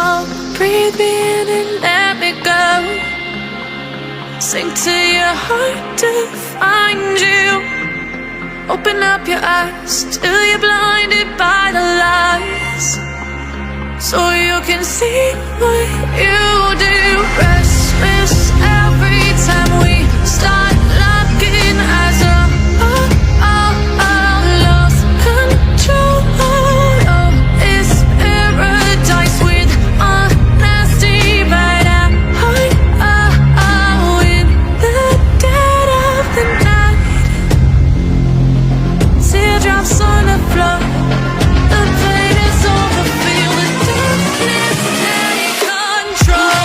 control. Breathe me in and let me go. Sink to your heart to find you. Open up your eyes till you're blinded by the lies, so you can see what you do. Restless every time we start locking eyes up. Lost control. Oh, it's paradise with honesty right out. In the dead of the night, teardrops on the floor. The pain is over. Feel the darkness take control.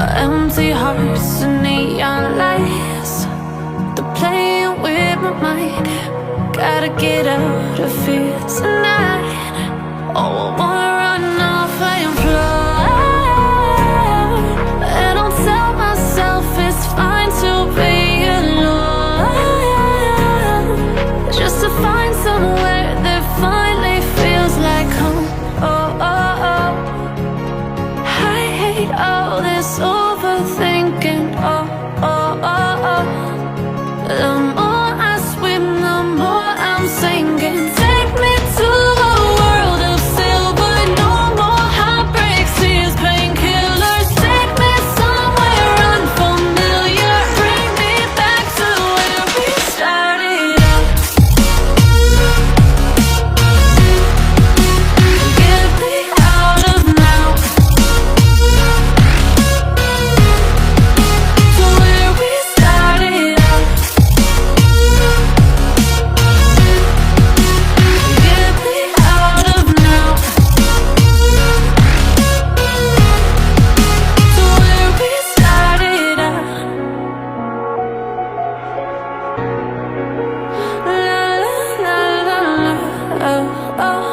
empty hearts and neon lights. They're playing with my mind. Gotta get out of here tonight. Oh, I wanna run off and fly. And I'll tell myself it's fine to be alone, just to find somewhere that finally feels like home. Oh, oh, oh. I hate all this overthinking. Oh, oh, oh, oh. The more I swim, the more I'm sinking. Take me to a world of silver. No more heartbreaks, tears, painkillers. Take me somewhere unfamiliar. Bring me back to where we started out. Get me out of now, to where we started out. Get me out of now, to where we started out. La la la la, oh, oh.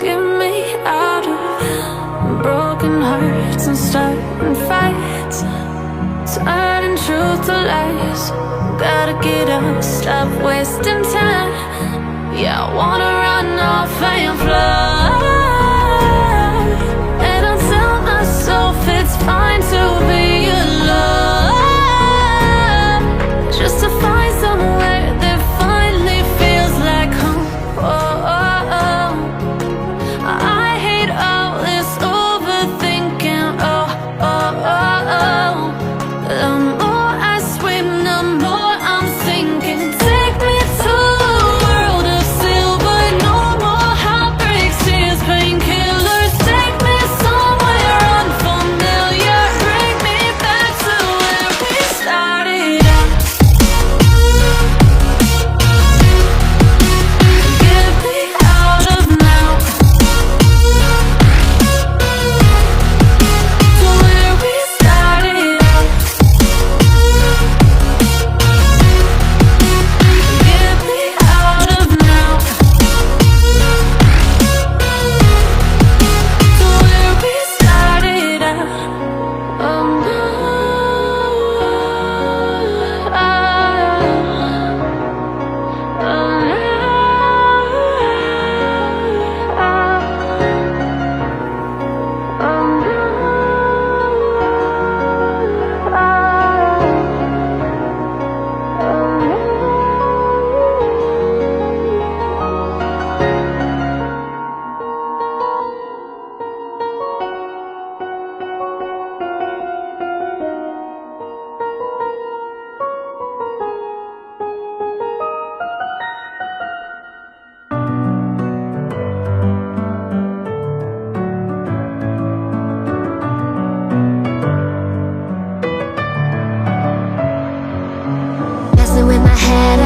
Get me out of broken hearts and starting fights, turning truth to lies. Gotta get up, stop wasting time. Yeah, I wanna run off and fly. And I'll tell myself it's fine to be alone, just to find somewhere that finally feels like home. Oh, oh, oh. I hate all this overthinking. Oh, oh, oh, oh. The more I swim, the more I'm sinking. Take me to a world of silver. No more heartbreaks, tears, painkillers. Take me somewhere unfamiliar. Bring me back to where we started out. Get me out of now, to where we started out. Get me out of now, to where we started out. Oh no, oh, Messing with my head,